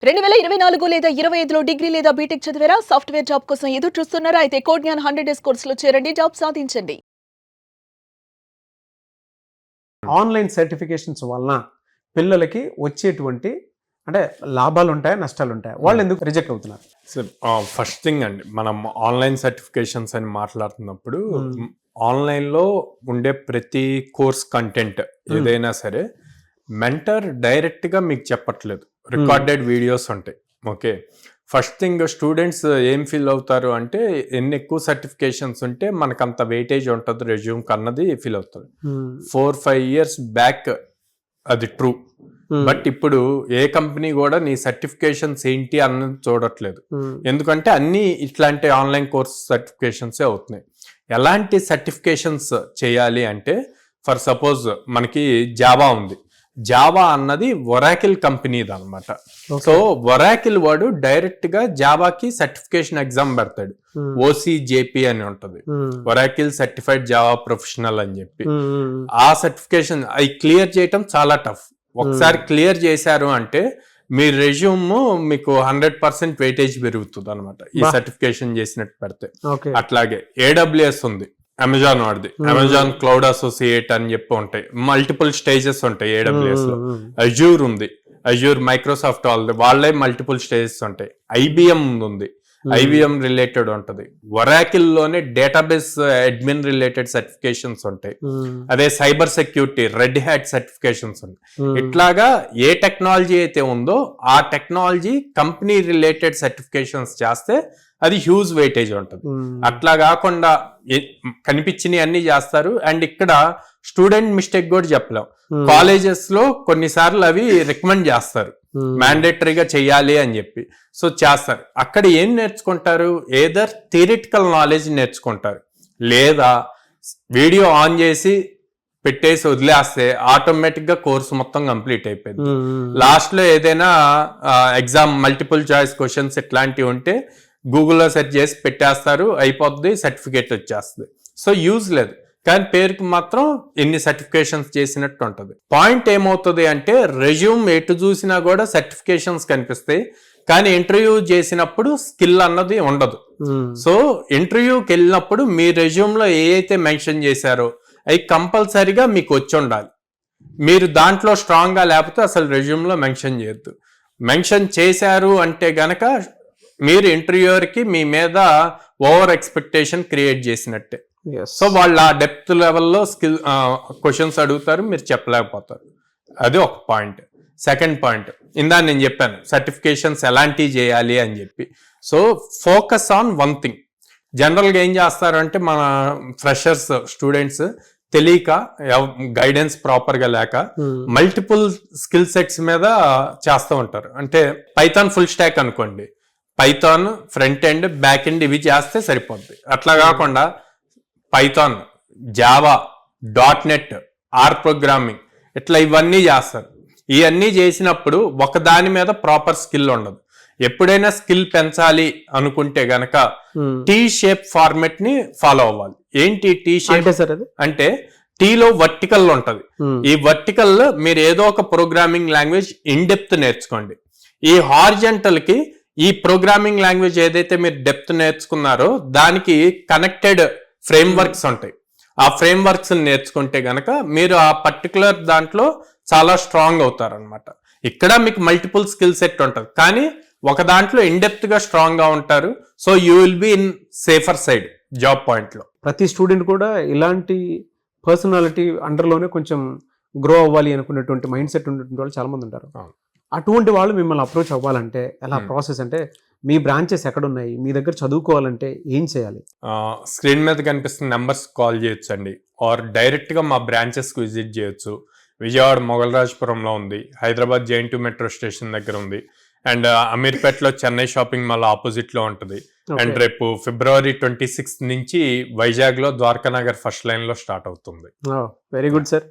2024 లేదా 25లో డిగ్రీ లేదా బీటెక్ చదివారా? సాఫ్ట్‌వేర్ జాబ్ కోసం ఎదురు చూస్తున్నారా? అయితే కోడ్ జ్ఞాన్ 100 డేస్ కోర్సులో చేరండి, జాబ్ సాధించండి. ఆన్లైన్ సర్టిఫికేషన్స్ వలన పిల్లలకి వచ్చేటువంటి అంటే లాభాలు ఉంటాయా, నష్టాలు ఉంటాయా? వాళ్ళు ఎందుకు రిజెక్ట్ అవుతున్నారు? ఫస్ట్ థింగ్ అండి, మనం ఆన్లైన్ సర్టిఫికేషన్స్ అని మాట్లాడుతున్నప్పుడు ఆన్లైన్లో ఉండే ప్రతి కోర్స్ కంటెంట్ ఏదైనా సరే మెంటర్ డైరెక్ట్గా మీకు చెప్పట్లేదు, రికార్డెడ్ వీడియోస్ ఉంటాయి. ఓకే, ఫస్ట్ థింగ్ స్టూడెంట్స్ ఏం ఫీల్ అవుతారు అంటే ఎన్ని ఎక్కువ సర్టిఫికేషన్స్ ఉంటే మనకు అంత వెయిటేజ్ ఉంటుంది రెజ్యూమ్ కన్నది ఫీల్ అవుతుంది. 4-5 years బ్యాక్ అది ట్రూ, బట్ ఇప్పుడు ఏ కంపెనీ కూడా నీ సర్టిఫికేషన్స్ ఏంటి అన్నది చూడట్లేదు. ఎందుకంటే అన్ని ఇట్లాంటి ఆన్లైన్ కోర్స్ సర్టిఫికేషన్సే అవుతున్నాయి. ఎలాంటి సర్టిఫికేషన్స్ చేయాలి అంటే, ఫర్ సపోజ్ మనకి జావా ఉంది, జావా అన్నది ఒరాకిల్ కంపెనీది అనమాట. సో ఒరాకిల్ వాడు డైరెక్ట్ గా జావాకి సర్టిఫికేషన్ ఎగ్జామ్ పెడతాడు, OCJP అని ఉంటది, ఒరాకిల్ సర్టిఫైడ్ జావా ప్రొఫెషనల్ అని చెప్పి. ఆ సర్టిఫికేషన్ అవి క్లియర్ చేయటం చాలా టఫ్. ఒకసారి క్లియర్ చేశారు అంటే మీ రెజ్యూమ్ మీకు 100% వెయిటేజ్ పెరుగుతుంది అనమాట, ఈ సర్టిఫికేషన్ చేసినట్టు పెడితే. అట్లాగే AWS ఉంది, అమెజాన్ వాడిది, అమెజాన్ క్లౌడ్ అసోసియేట్ అని చెప్పి ఉంటాయి, మల్టిపుల్ స్టేజెస్ ఉంటాయి AWS లో. అజ్యూర్ ఉంది, అజ్యూర్ మైక్రోసాఫ్ట్ వాళ్ళే మల్టిపుల్ స్టేజెస్ ఉంటాయి. IBM ఉంది, IBM రిలేటెడ్ ఉంటది. ఒరాకిల్ లోనే డేటాబేస్ అడ్మిన్ రిలేటెడ్ సర్టిఫికేషన్స్ ఉంటాయి. అదే cyber security red hat certifications ఉంటాయి. ఇట్లాగా ఏ టెక్నాలజీ అయితే ఉందో ఆ టెక్నాలజీ కంపెనీ రిలేటెడ్ సర్టిఫికేషన్స్ చేస్తే అది హ్యూజ్ వెయిటేజ్ ఉంటుంది. అట్లా కాకుండా కనిపించినవి అన్ని చేస్తారు. అండ్ ఇక్కడ స్టూడెంట్ మిస్టేక్ కూడా చెప్పలేం, కాలేజెస్ లో కొన్నిసార్లు అవి రికమెండ్ చేస్తారు మ్యాండేటరీగా చెయ్యాలి అని చెప్పి. సో చేస్తారు. అక్కడ ఏం నేర్చుకుంటారు? ఏదర్ థియరిటికల్ నాలెడ్జ్ నేర్చుకుంటారు, లేదా వీడియో ఆన్ చేసి పెట్టేసి వదిలేస్తే ఆటోమేటిక్ గా కోర్సు మొత్తం కంప్లీట్ అయిపోయింది. లాస్ట్ లో ఏదైనా ఎగ్జామ్ మల్టిపుల్ చాయిస్ క్వశ్చన్స్ ఇట్లాంటివి ఉంటే గూగుల్లో సెర్చ్ చేసి పెట్టేస్తారు, అయిపోద్ది, సర్టిఫికేట్ వచ్చేస్తుంది. సో యూజ్ లేదు, కానీ పేరుకి మాత్రం ఎన్ని సర్టిఫికేషన్స్ చేసినట్టు ఉంటుంది. పాయింట్ ఏమవుతుంది అంటే రెజ్యూమ్ ఎటు చూసినా కూడా సర్టిఫికేషన్స్ కనిపిస్తాయి, కానీ ఇంటర్వ్యూ చేసినప్పుడు స్కిల్ అన్నది ఉండదు. సో ఇంటర్వ్యూకి వెళ్ళినప్పుడు మీ రెజ్యూమ్ లో ఏ అయితే మెన్షన్ చేశారో అవి కంపల్సరీగా మీకు వచ్చి ఉండాలి. మీరు దాంట్లో స్ట్రాంగ్ గా లేకపోతే అసలు రెజ్యూమ్ లో మెన్షన్ చేయొద్దు. మెన్షన్ చేశారు అంటే గనక మీరు ఇంటర్వ్యూయర్ కి మీ మీద ఓవర్ ఎక్స్పెక్టేషన్ క్రియేట్ చేసినట్టే. సో వాళ్ళు ఆ డెప్త్ లెవెల్లో స్కిల్ క్వశ్చన్స్ అడుగుతారు, మీరు చెప్పలేకపోతారు. అది ఒక పాయింట్. సెకండ్ పాయింట్, ఇందా నేను చెప్పాను సర్టిఫికేషన్స్ ఎలాంటివి చేయాలి అని చెప్పి. So focus on one thing. జనరల్గా ఏం చేస్తారు అంటే మన ఫ్రెషర్స్ స్టూడెంట్స్ తెలియక, గైడెన్స్ ప్రాపర్గా లేక మల్టిపుల్ స్కిల్ సెట్స్ మీద చేస్తూ ఉంటారు. అంటే పైథాన్ ఫుల్ స్టాక్ అనుకోండి, Python front end back end ఇవి చేస్తే సరిపోద్ది. అట్లా కాకుండా Python, Java, .NET, R programming ఇట్లా ఇవన్నీ చేస్తారు. ఇవన్నీ చేసినప్పుడు ఒక దాని మీద ప్రాపర్ స్కిల్ ఉండదు. ఎప్పుడైనా స్కిల్ పెంచాలి అనుకుంటే గనక T షేప్ ఫార్మెట్ ని ఫాలో అవ్వాలి. ఏంటి T షేప్ అంటే టీలో వర్టికల్ ఉంటది. ఈ వర్టికల్ మీరు ఏదో ఒక ప్రోగ్రామింగ్ లాంగ్వేజ్ ఇన్ డెప్త్ నేర్చుకోండి. ఈ హారిజంటల్ కి ఈ ప్రోగ్రామింగ్ లాంగ్వేజ్ ఏదైతే మీరు డెప్త్ నేర్చుకున్నారో దానికి కనెక్టెడ్ ఫ్రేమ్ వర్క్స్ ఉంటాయి. ఆ ఫ్రేమ్ వర్క్స్ నేర్చుకుంటే గనక మీరు ఆ పర్టికులర్ దాంట్లో చాలా స్ట్రాంగ్ అవుతారు అనమాట. ఇక్కడ మీకు మల్టిపుల్ స్కిల్ సెట్ ఉంటుంది, కానీ ఒక దాంట్లో ఇన్ డెప్త్ గా స్ట్రాంగ్ గా ఉంటారు. So you will be in safer side job point లో. ప్రతి స్టూడెంట్ కూడా ఇలాంటి పర్సనాలిటీ అండర్లోనే కొంచెం గ్రో అవ్వాలి అనుకున్నటువంటి మైండ్ సెట్ ఉన్నటువంటి వాళ్ళు చాలా మంది ఉంటారు. అటువంటి వాళ్ళు మిమ్మల్ని అప్రోచ్ అవ్వాలంటే ఎలా ప్రాసెస్? అంటే మీ బ్రాంచెస్ ఎక్కడున్నాయి, మీ దగ్గర చదువుకోవాలంటే ఏం చేయాలి? స్క్రీన్ మీద కనిపిస్తున్న నెంబర్స్ కాల్ చేయొచ్చు అండి, ఆర్ డైరెక్ట్ గా మా బ్రాంచెస్ కు విజిట్ చేయొచ్చు. విజయవాడ మొగల్రాజపురంలో ఉంది, హైదరాబాద్ JNT మెట్రో స్టేషన్ దగ్గర ఉంది, అండ్ అమీర్పేటలో చెన్నై షాపింగ్ మాల్ ఆపోజిట్ లో ఉంటుంది. అండ్ రేపు February 26 నుంచి వైజాగ్ లో ద్వారకా నగర్ ఫస్ట్ లైన్ లో స్టార్ట్ అవుతుంది. Very good sir.